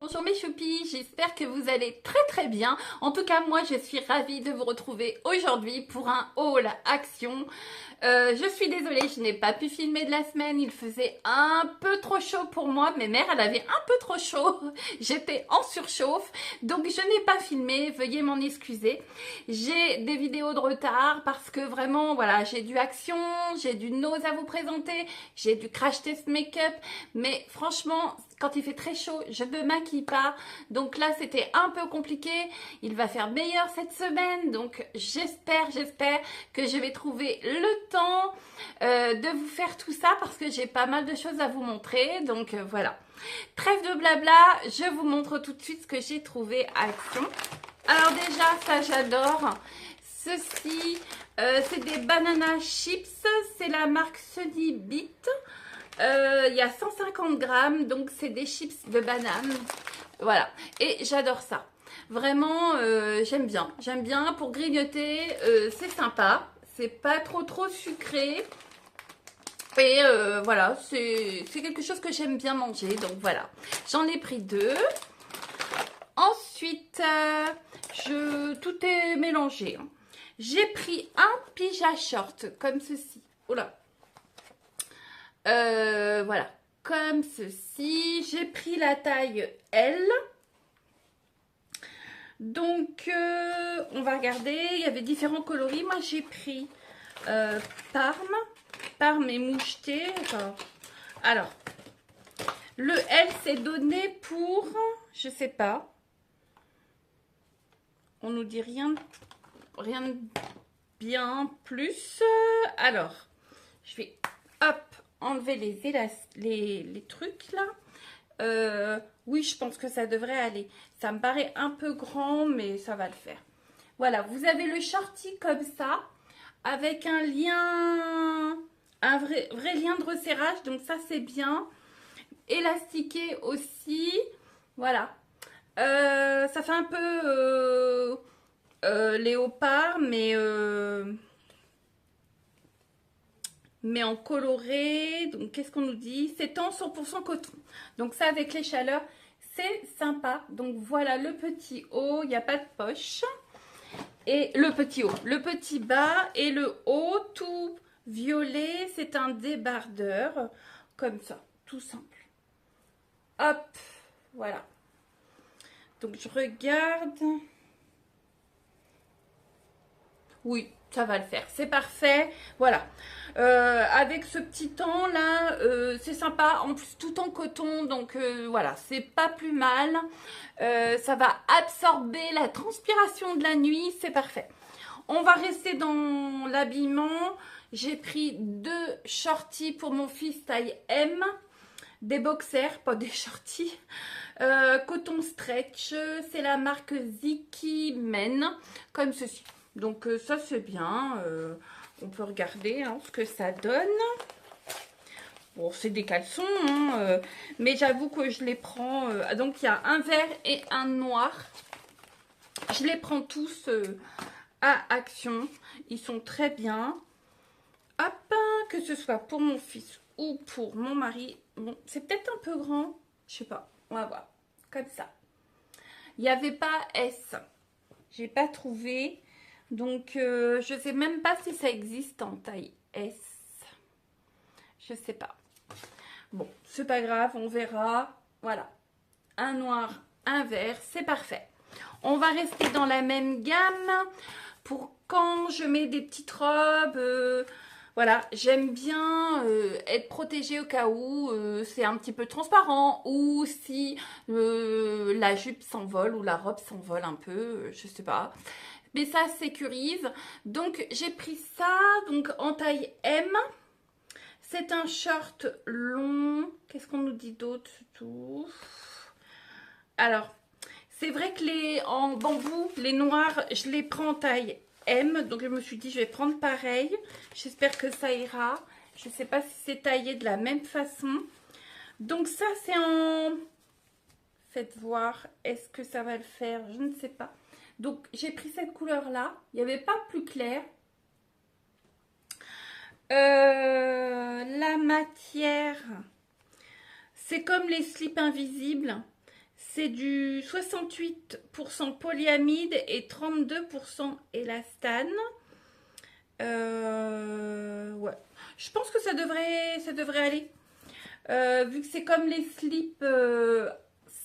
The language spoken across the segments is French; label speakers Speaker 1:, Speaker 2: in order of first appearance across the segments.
Speaker 1: bonjour mes choupis, j'espère que vous allez très bien. En tout cas, moi je suis ravie de vous retrouver aujourd'hui pour un haul action. Je suis désolée, je n'ai pas pu filmer de la semaine, il faisait un peu trop chaud pour moi. Mes mères, elle avait un peu trop chaud, j'étais en surchauffe, donc je n'ai pas filmé, veuillez m'en excuser. J'ai des vidéos de retard parce que vraiment, voilà, j'ai du action, j'ai du nose à vous présenter, j'ai du crash test make-up, mais franchement, quand il fait très chaud, je ne me maquille pas. Donc là, c'était un peu compliqué. Il va faire meilleur cette semaine. Donc j'espère que je vais trouver le temps de vous faire tout ça parce que j'ai pas mal de choses à vous montrer. Donc voilà. Trêve de blabla, je vous montre tout de suite ce que j'ai trouvé à Action. Alors déjà, ça j'adore. Ceci, c'est des banana chips. C'est la marque Sunny Beat. Il y a 150 grammes, donc c'est des chips de banane. Voilà, et j'adore ça. Vraiment, j'aime bien. J'aime bien pour grignoter, c'est sympa. C'est pas trop sucré. Et voilà, c'est quelque chose que j'aime bien manger. Donc voilà, j'en ai pris deux. Ensuite, tout est mélangé. J'ai pris un pyjama short comme ceci. Oh là. Voilà, comme ceci. J'ai pris la taille L. Donc, on va regarder. Il y avait différents coloris. Moi, j'ai pris Parme. Parme et moucheté. Alors, le L, c'est donné pour... Je sais pas. On nous dit rien de bien plus. Alors, je vais... Hop, enlever les trucs là. Oui, je pense que ça devrait aller. Ça me paraît un peu grand, mais ça va le faire. Voilà, vous avez le shorty comme ça, avec un lien, un vrai lien de resserrage. Donc ça, c'est bien. Élastiqué aussi. Voilà. Ça fait un peu léopard, mais en coloré. Donc qu'est-ce qu'on nous dit? C'est en 100% coton. Donc ça, avec les chaleurs, c'est sympa. Donc voilà le petit haut, il n'y a pas de poche. Et le petit haut, le petit bas et le haut tout violet, c'est un débardeur. Comme ça, tout simple. Hop, voilà. Donc je regarde. Oui, ça va le faire, c'est parfait. Voilà. Avec ce petit temps là, c'est sympa. En plus, tout en coton, donc voilà, c'est pas plus mal. Ça va absorber la transpiration de la nuit, c'est parfait. On va rester dans l'habillement. J'ai pris deux shorties pour mon fils taille M. Des boxers, pas des shorties. Coton stretch, c'est la marque Ziki Men, comme ceci. Donc ça c'est bien, on peut regarder hein, ce que ça donne. Bon, c'est des caleçons, hein, mais j'avoue que je les prends. Donc il y a un vert et un noir. Je les prends tous à Action. Ils sont très bien. Hop, que ce soit pour mon fils ou pour mon mari. Bon, c'est peut-être un peu grand. Je sais pas, on va voir. Comme ça. Il n'y avait pas S. J'ai pas trouvé. Donc, je sais même pas si ça existe en taille S. Je sais pas. Bon, c'est pas grave, on verra. Voilà. Un noir, un vert, c'est parfait. On va rester dans la même gamme pour quand je mets des petites robes. Voilà, j'aime bien être protégée au cas où c'est un petit peu transparent ou si la jupe s'envole ou la robe s'envole un peu, je sais pas. Mais ça sécurise. Donc j'ai pris ça donc en taille M. C'est un short long. Qu'est-ce qu'on nous dit d'autre tout? Alors, c'est vrai que les en bambou, les noirs, je les prends en taille M. Donc je me suis dit, je vais prendre pareil. J'espère que ça ira. Je ne sais pas si c'est taillé de la même façon. Donc ça, c'est en... Faites voir, est-ce que ça va le faire? Je ne sais pas. Donc, j'ai pris cette couleur-là. Il n'y avait pas plus clair. La matière, c'est comme les slips invisibles. C'est du 68% polyamide et 32% élastane. Ouais. Je pense que ça devrait aller. Vu que c'est comme les slips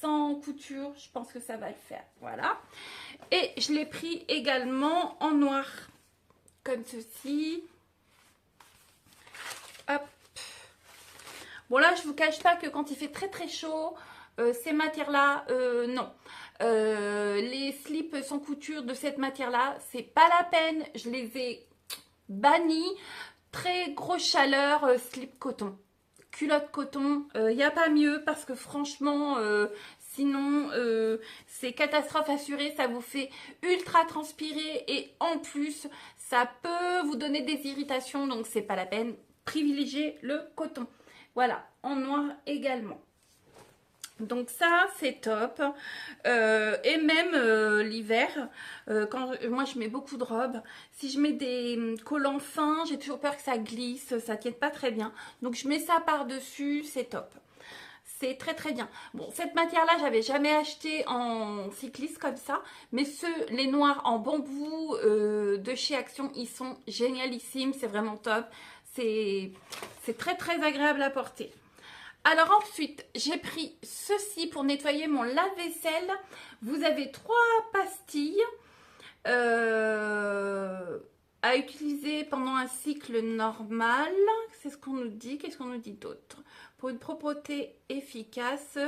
Speaker 1: sans couture, je pense que ça va le faire. Voilà. Et je l'ai pris également en noir. Comme ceci. Hop. Bon là, je vous cache pas que quand il fait très très chaud, ces matières-là, non. Les slips sans couture de cette matière-là, c'est pas la peine. Je les ai bannis. Très grosse chaleur, slip coton. Culotte coton, il n'y a pas mieux parce que franchement, sinon, c'est catastrophe assurée. Ça vous fait ultra transpirer et en plus, ça peut vous donner des irritations. Donc, c'est pas la peine. Privilégiez le coton. Voilà, en noir également. Donc ça, c'est top. Et même l'hiver, quand moi je mets beaucoup de robes, si je mets des collants fins, j'ai toujours peur que ça glisse, ça tienne pas très bien. Donc je mets ça par-dessus, c'est top. C'est très très bien. Bon, cette matière-là, j'avais jamais acheté en cycliste comme ça. Mais les noirs en bambou de chez Action, ils sont génialissimes. C'est vraiment top. C'est très très agréable à porter. Alors ensuite, j'ai pris ceci pour nettoyer mon lave-vaisselle. Vous avez 3 pastilles à utiliser pendant un cycle normal. C'est ce qu'on nous dit. Qu'est-ce qu'on nous dit d'autre? Pour une propreté efficace,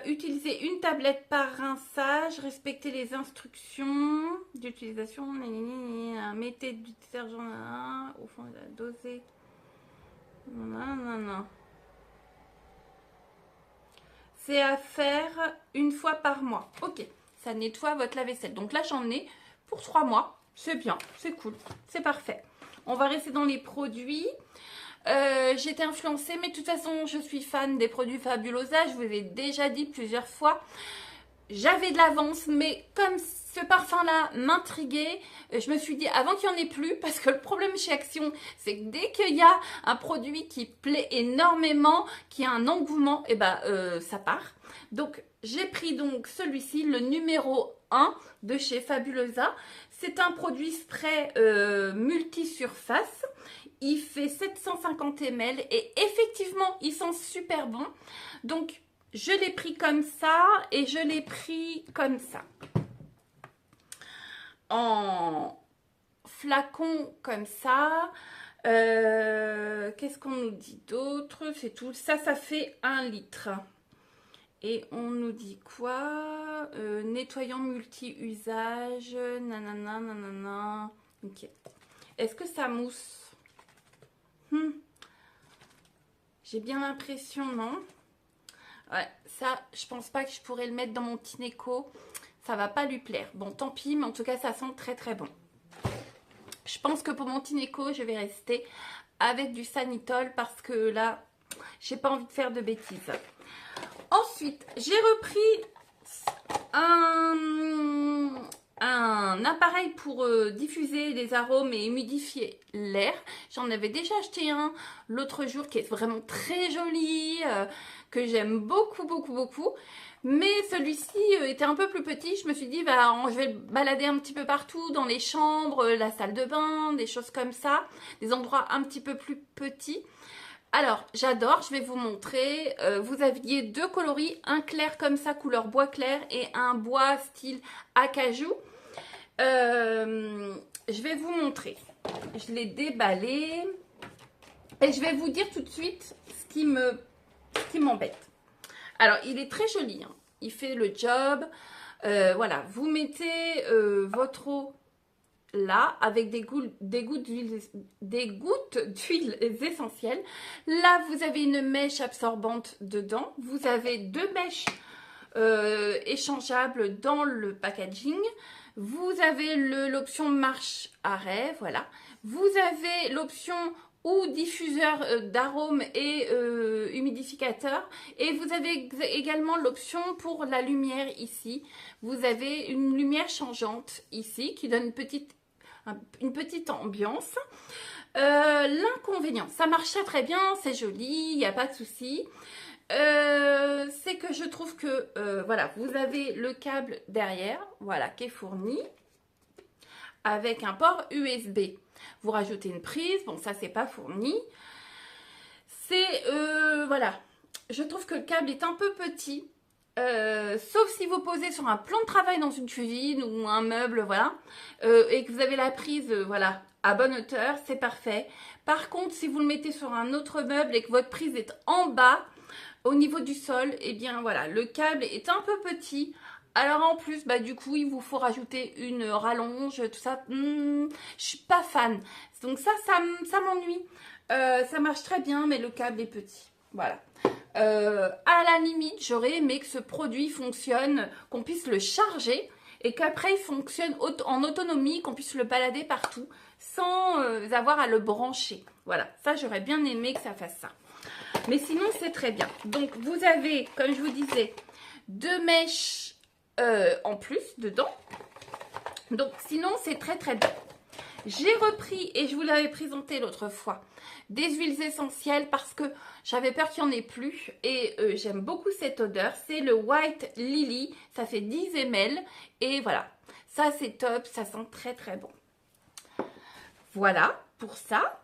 Speaker 1: utilisez une tablette par rinçage. Respectez les instructions d'utilisation. Mettez du détergent au fond de la dosée. Non. C'est à faire une fois par mois. Ok, ça nettoie votre lave-vaisselle. Donc là, j'en ai pour 3 mois. C'est bien, c'est cool, c'est parfait. On va rester dans les produits. J'ai été influencée, mais de toute façon, je suis fan des produits Fabulosa. Je vous l'ai déjà dit plusieurs fois. J'avais de l'avance, mais comme ce parfum-là m'intriguait, je me suis dit avant qu'il n'y en ait plus, parce que le problème chez Action, c'est que dès qu'il y a un produit qui plaît énormément, qui a un engouement, et ben ça part. Donc j'ai pris donc celui-ci, le numéro 1 de chez Fabulosa. C'est un produit spray multi-surface. Il fait 750 ml et effectivement, ils sont super bons. Donc je l'ai pris comme ça et je l'ai pris comme ça. En flacon comme ça. Qu'est-ce qu'on nous dit d'autre? C'est tout. Ça fait 1 litre. Et on nous dit quoi? Nettoyant multi-usage. Nanana. Ok. Est-ce que ça mousse? J'ai bien l'impression, non? Ouais, ça, je pense pas que je pourrais le mettre dans mon Tineco. Ça va pas lui plaire. Bon, tant pis, mais en tout cas, ça sent très très bon. Je pense que pour mon Tineco, je vais rester avec du Sanitol parce que là, j'ai pas envie de faire de bêtises. Ensuite, j'ai repris un appareil pour diffuser les arômes et humidifier l'air. J'en avais déjà acheté un l'autre jour qui est vraiment très joli, que j'aime beaucoup. Mais celui-ci était un peu plus petit. Je me suis dit, je vais le balader un petit peu partout, dans les chambres, la salle de bain, des choses comme ça. Des endroits un petit peu plus petits. Alors, j'adore, je vais vous montrer. Vous aviez 2 coloris, un clair comme ça, couleur bois clair, et un bois style acajou. Je vais vous montrer. Je l'ai déballé. Et je vais vous dire tout de suite ce qui m'embête. Alors, il est très joli. Hein. Il fait le job. Voilà, vous mettez votre eau là avec des gouttes d'huile essentielles. Là, vous avez une mèche absorbante dedans. Vous avez 2 mèches échangeables dans le packaging. Vous avez l'option marche-arrêt, voilà. Vous avez l'option ou diffuseur d'arômes et humidificateur. Et vous avez également l'option pour la lumière ici. Vous avez une lumière changeante ici qui donne une petite ambiance. L'inconvénient, ça marche très bien, c'est joli, il n'y a pas de souci. c'est que je trouve que, voilà, vous avez le câble derrière, voilà, qui est fourni avec un port USB. Vous rajoutez une prise, bon, ça, c'est pas fourni. C'est, voilà, je trouve que le câble est un peu petit. Sauf si vous posez sur un plan de travail dans une cuisine ou un meuble, voilà, et que vous avez la prise, voilà, à bonne hauteur, c'est parfait. Par contre, si vous le mettez sur un autre meuble et que votre prise est en bas, au niveau du sol, et eh bien voilà, le câble est un peu petit. Alors en plus, bah du coup, il vous faut rajouter une rallonge, tout ça. Je suis pas fan. Donc ça m'ennuie. Ça marche très bien, mais le câble est petit. Voilà. À la limite, j'aurais aimé que ce produit fonctionne, qu'on puisse le charger et qu'après il fonctionne en autonomie, qu'on puisse le balader partout sans avoir à le brancher. Voilà, ça j'aurais bien aimé que ça fasse ça. Mais sinon, c'est très bien. Donc, vous avez, comme je vous disais, 2 mèches en plus dedans. Donc, sinon, c'est très très bien. J'ai repris, et je vous l'avais présenté l'autre fois, des huiles essentielles parce que j'avais peur qu'il n'y en ait plus. Et j'aime beaucoup cette odeur. C'est le White Lily. Ça fait 10 ml. Et voilà, ça c'est top. Ça sent très très bon. Voilà pour ça.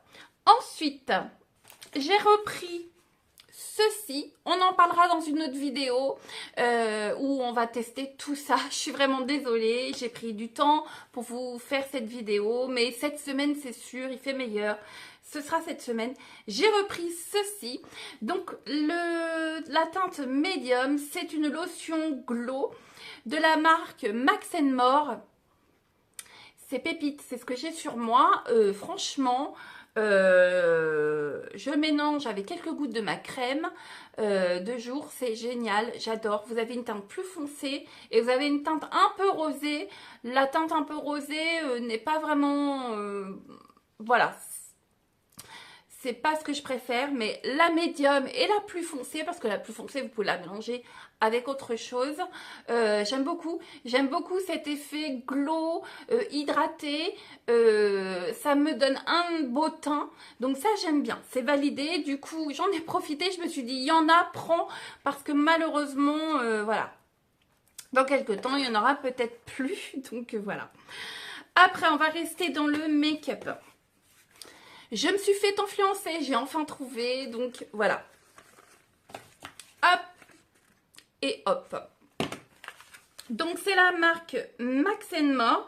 Speaker 1: Ensuite, j'ai repris ceci, on en parlera dans une autre vidéo où on va tester tout ça. Je suis vraiment désolée, j'ai pris du temps pour vous faire cette vidéo, mais cette semaine c'est sûr, il fait meilleur. Ce sera cette semaine. J'ai repris ceci. Donc la teinte médium, c'est une lotion glow de la marque Max More. C'est pépite, c'est ce que j'ai sur moi. Franchement, je mélange avec quelques gouttes de ma crème de jour, c'est génial, j'adore. Vous avez une teinte plus foncée et vous avez une teinte un peu rosée. La teinte un peu rosée n'est pas vraiment, voilà, c'est pas ce que je préfère, mais la médium et la plus foncée, parce que la plus foncée, vous pouvez la mélanger avec autre chose. J'aime beaucoup cet effet glow, hydraté. Ça me donne un beau teint. Donc ça, j'aime bien. C'est validé. Du coup, j'en ai profité. Je me suis dit, il y en a, prends. Parce que malheureusement, voilà. Dans quelques temps, il y en aura peut-être plus. Donc voilà. Après, on va rester dans le make-up. Je me suis fait influencer, j'ai enfin trouvé, donc voilà. Hop et hop. Donc c'est la marque Max More.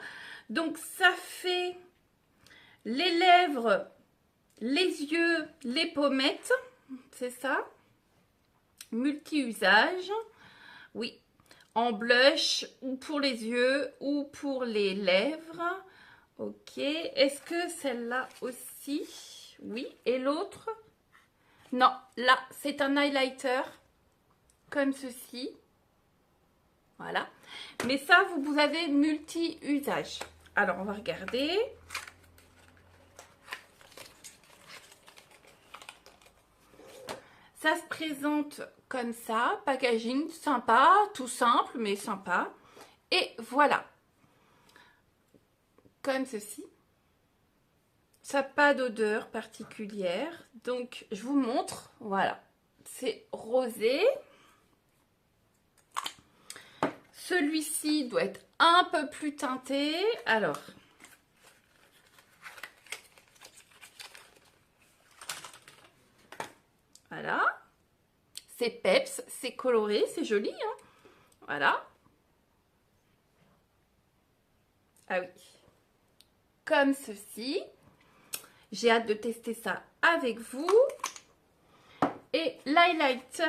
Speaker 1: Donc ça fait les lèvres, les yeux, les pommettes, c'est ça. Multi-usage, oui. En blush ou pour les yeux ou pour les lèvres. Ok, est-ce que celle-là aussi? Oui, et l'autre? Non, là, c'est un highlighter, comme ceci. Voilà. Mais ça, vous avez multi-usage. Alors, on va regarder. Ça se présente comme ça, packaging sympa, tout simple, mais sympa. Et voilà. Comme ceci. Ça n'a pas d'odeur particulière. Donc, je vous montre. Voilà. C'est rosé. Celui-ci doit être un peu plus teinté. Alors. Voilà. C'est peps, c'est coloré, c'est joli. Hein, voilà. Ah oui. Comme ceci. J'ai hâte de tester ça avec vous. Et l'highlighter.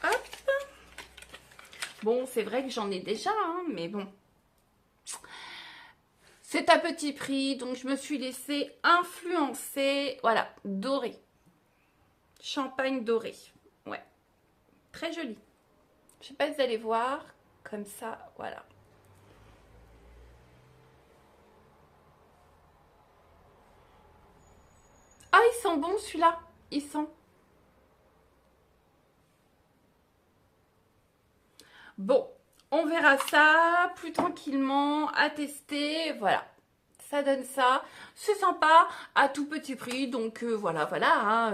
Speaker 1: Hop. Bon, c'est vrai que j'en ai déjà, hein, mais bon. C'est à petit prix, donc je me suis laissée influencer. Voilà, doré. Champagne doré. Ouais. Très joli. Je sais pas si vous allez voir. Comme ça, voilà. Ah, il sent bon celui-là. Il sent. Bon, on verra ça plus tranquillement à tester. Voilà. ça donne ça. C'est sympa, à tout petit prix. Donc voilà, hein,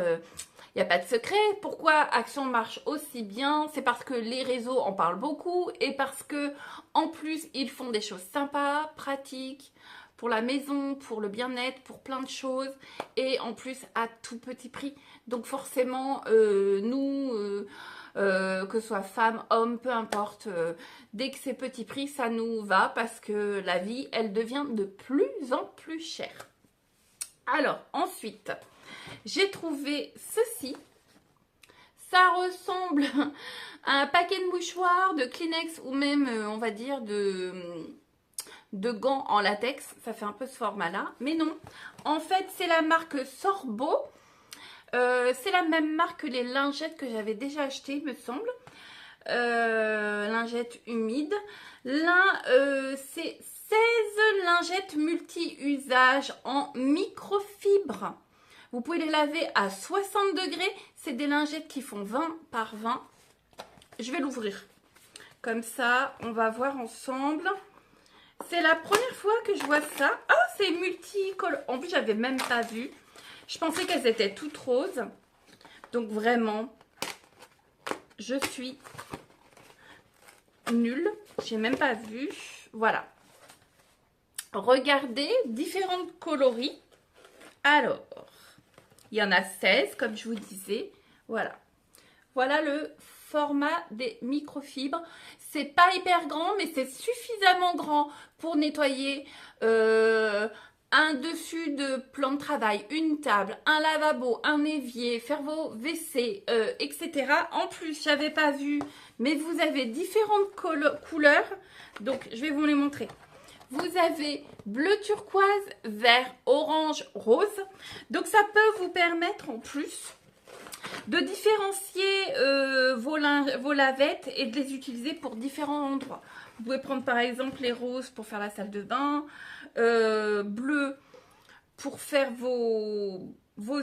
Speaker 1: il n'y a pas de secret. Pourquoi Action marche aussi bien? C'est parce que les réseaux en parlent beaucoup et parce que en plus, ils font des choses sympas, pratiques, pour la maison, pour le bien-être, pour plein de choses. Et en plus, à tout petit prix. Donc forcément, nous... que ce soit femme, homme, peu importe, dès que c'est petit prix, ça nous va parce que la vie, elle devient de plus en plus chère. Alors, ensuite, j'ai trouvé ceci. Ça ressemble à un paquet de mouchoirs, de Kleenex ou même, on va dire, de gants en latex. Ça fait un peu ce format-là, mais non. En fait, c'est la marque Sorbo. C'est la même marque que les lingettes que j'avais déjà achetées, il me semble. Lingettes humides. Là, c'est 16 lingettes multi-usage en microfibre. Vous pouvez les laver à 60 degrés. C'est des lingettes qui font 20 par 20. Je vais l'ouvrir. Comme ça, on va voir ensemble. C'est la première fois que je vois ça. Ah, c'est multicolore. En plus, j'avais même pas vu. Je pensais qu'elles étaient toutes roses. Donc vraiment, je suis nulle. J'ai même pas vu. Voilà. Regardez, différentes coloris. Alors, il y en a 16, comme je vous disais. Voilà. Voilà le format des microfibres. C'est pas hyper grand, mais c'est suffisamment grand pour nettoyer un dessus de plan de travail, une table, un lavabo, un évier, faire vos WC, etc. En plus, j'avais pas vu, mais vous avez différentes couleurs. Donc, je vais vous les montrer. Vous avez bleu turquoise, vert, orange, rose. Donc, ça peut vous permettre en plus de différencier vos lavettes et de les utiliser pour différents endroits. Vous pouvez prendre par exemple les roses pour faire la salle de bain, bleu pour faire vos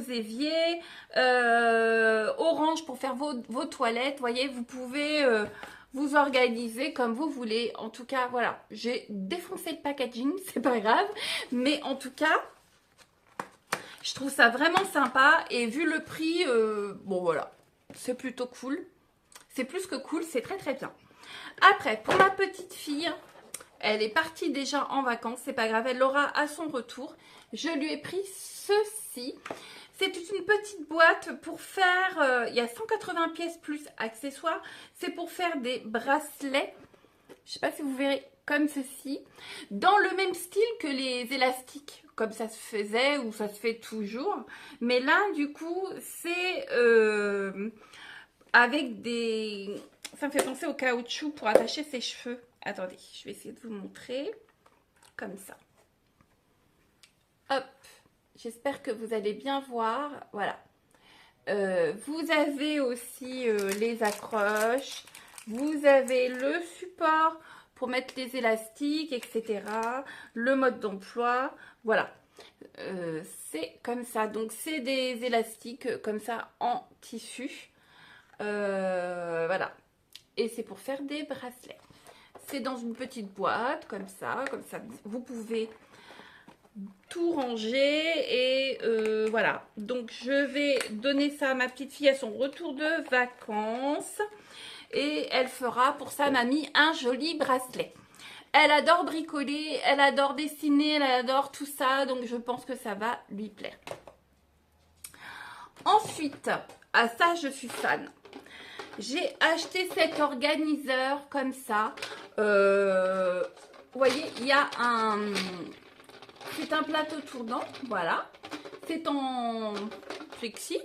Speaker 1: éviers, orange pour faire vos toilettes. Vous voyez, vous pouvez vous organiser comme vous voulez. En tout cas, voilà, j'ai défoncé le packaging, c'est pas grave. Mais en tout cas, je trouve ça vraiment sympa. Et vu le prix, bon voilà, c'est plutôt cool. C'est plus que cool, c'est très très bien. Après, pour ma petite fille, elle est partie déjà en vacances, c'est pas grave, elle l'aura à son retour. Je lui ai pris ceci. C'est une petite boîte pour faire, il y a 180 pièces plus accessoires. C'est pour faire des bracelets. Je sais pas si vous verrez, comme ceci. Dans le même style que les élastiques, comme ça se faisait ou ça se fait toujours. Mais là, du coup, c'est avec des... Ça me fait penser au caoutchouc pour attacher ses cheveux. Attendez, je vais essayer de vous montrer. Comme ça. Hop. J'espère que vous allez bien voir. Voilà. Vous avez aussi les accroches. Vous avez le support pour mettre les élastiques, etc. Le mode d'emploi. Voilà. C'est comme ça. Donc, c'est des élastiques comme ça en tissu. Voilà. Et c'est pour faire des bracelets. C'est dans une petite boîte, comme ça. Vous pouvez tout ranger. Et voilà. Donc, je vais donner ça à ma petite fille à son retour de vacances. Et elle fera pour sa mamie un joli bracelet. Elle adore bricoler, elle adore dessiner, elle adore tout ça. Donc, je pense que ça va lui plaire. Ensuite, à ça, je suis fan. J'ai acheté cet organiseur comme ça. Vous voyez, il y a un... C'est un plateau tournant, voilà. C'est en flexi.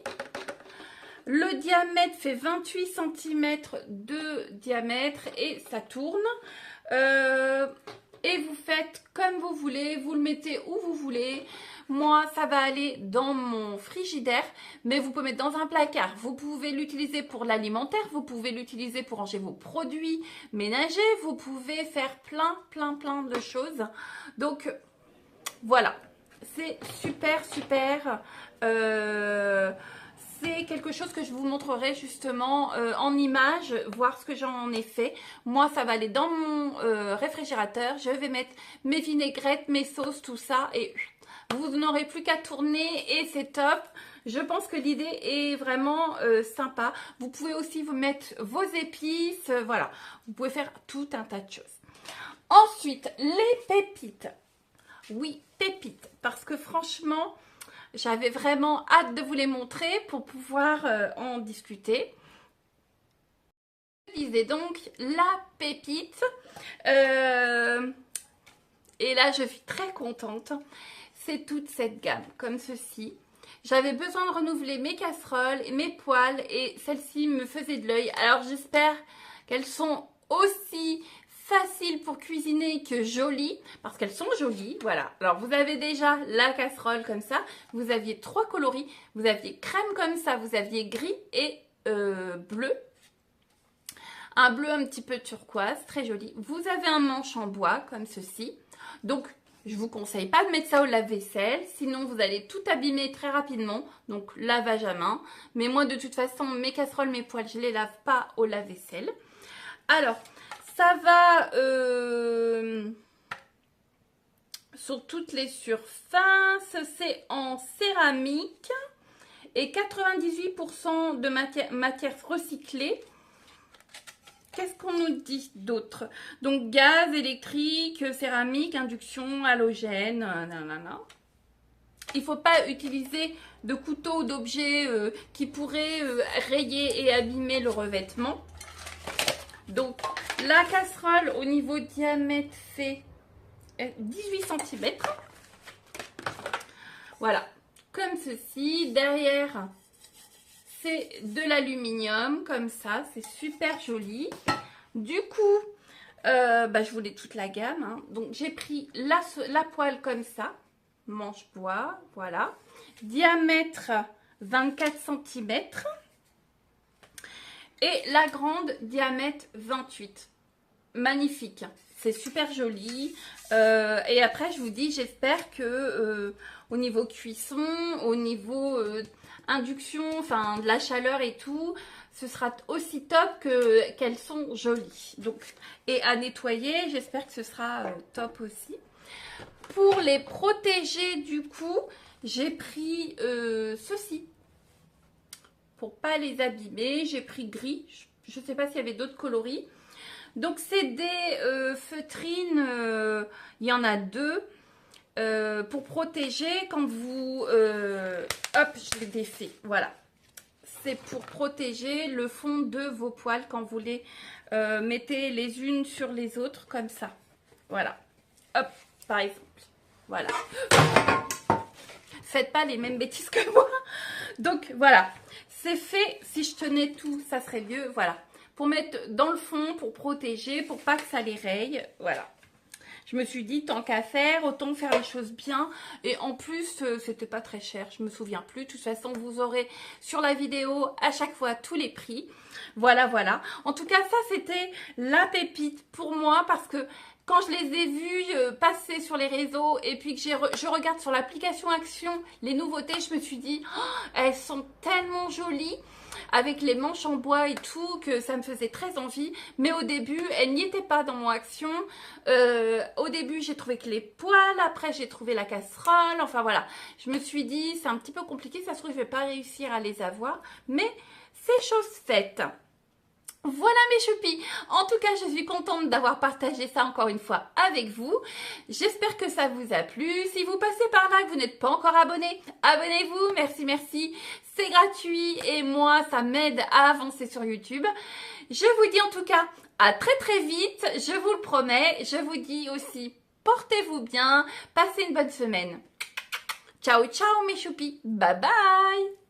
Speaker 1: Le diamètre fait 28 cm de diamètre et ça tourne. Et vous faites comme vous voulez, vous le mettez où vous voulez. Moi, ça va aller dans mon frigidaire, mais vous pouvez mettre dans un placard. Vous pouvez l'utiliser pour l'alimentaire, vous pouvez l'utiliser pour ranger vos produits ménagers. Vous pouvez faire plein de choses. Donc, voilà. C'est super. c'est quelque chose que je vous montrerai justement en image, voir ce que j'en ai fait. Moi, ça va aller dans mon réfrigérateur. Je vais mettre mes vinaigrettes, mes sauces, tout ça et vous n'aurez plus qu'à tourner et c'est top. Je pense que l'idée est vraiment sympa. Vous pouvez aussi vous mettre vos épices, voilà. Vous pouvez faire tout un tas de choses. Ensuite, les pépites. Oui, pépites, parce que franchement, j'avais vraiment hâte de vous les montrer pour pouvoir en discuter. Je disais donc la pépite. Et là, je suis très contente. C'est toute cette gamme, comme ceci. J'avais besoin de renouveler mes casseroles et mes poêles et celles-ci me faisaient de l'œil. Alors, j'espère qu'elles sont aussi faciles pour cuisiner que jolies, parce qu'elles sont jolies, voilà. Alors, vous avez déjà la casserole comme ça. Vous aviez 3 coloris. Vous aviez crème comme ça, vous aviez gris et bleu. Un bleu un petit peu turquoise, très joli. Vous avez un manche en bois comme ceci. Donc, je vous conseille pas de mettre ça au lave-vaisselle, sinon vous allez tout abîmer très rapidement. Donc, lavage à main. Mais moi, de toute façon, mes casseroles, mes poêles, je les lave pas au lave-vaisselle. Alors, ça va sur toutes les surfaces. C'est en céramique et 98% de matière recyclée. Qu'est-ce qu'on nous dit d'autre? Donc, gaz, électrique, céramique, induction, halogène, nanana. Il ne faut pas utiliser de couteau ou d'objets qui pourraient rayer et abîmer le revêtement. Donc, la casserole au niveau diamètre fait 18 cm. Voilà, comme ceci. Derrière, c'est de l'aluminium, comme ça. C'est super joli. Du coup, je voulais toute la gamme. Hein. Donc, j'ai pris la poêle comme ça. Manche bois, voilà. Diamètre 24 cm. Et la grande, diamètre 28. Magnifique. C'est super joli. Et après, je vous dis, j'espère que au niveau cuisson, au niveau induction, enfin de la chaleur et tout, ce sera aussi top qu'elles sont jolies. Donc, et à nettoyer, j'espère que ce sera top aussi. Pour les protéger, du coup, j'ai pris ceci. Pour pas les abîmer, j'ai pris gris. Je ne sais pas s'il y avait d'autres coloris. Donc, c'est des feutrines. Il y en a 2. Pour protéger quand vous... hop, je les défais. Voilà. C'est pour protéger le fond de vos poêles quand vous les mettez les unes sur les autres comme ça. Voilà. Hop, par exemple. Voilà. Faites pas les mêmes bêtises que moi. Donc, voilà. C'est fait. Si je tenais tout, ça serait mieux. Voilà. Pour mettre dans le fond, pour protéger, pour pas que ça les raye. Voilà. Je me suis dit, tant qu'à faire, autant faire les choses bien. Et en plus, c'était pas très cher. Je me souviens plus. De toute façon, vous aurez sur la vidéo à chaque fois tous les prix. Voilà, voilà. En tout cas, ça, c'était la pépite pour moi parce que quand je les ai vus passer sur les réseaux et puis que je regarde sur l'application Action les nouveautés, je me suis dit, oh, elles sont tellement jolies avec les manches en bois et tout, que ça me faisait très envie. Mais au début, elles n'y étaient pas dans mon Action. Au début, j'ai trouvé que les poêles. Après, j'ai trouvé la casserole. Enfin, voilà. Je me suis dit, c'est un petit peu compliqué. Ça se trouve, je ne vais pas réussir à les avoir. Mais c'est chose faite. Voilà mes choupis, en tout cas je suis contente d'avoir partagé ça encore une fois avec vous. J'espère que ça vous a plu. Si vous passez par là et que vous n'êtes pas encore abonné, abonnez-vous, merci, merci. C'est gratuit et moi ça m'aide à avancer sur YouTube. Je vous dis en tout cas à très très vite, je vous le promets. Je vous dis aussi portez-vous bien, passez une bonne semaine. Ciao ciao mes choupis, bye bye.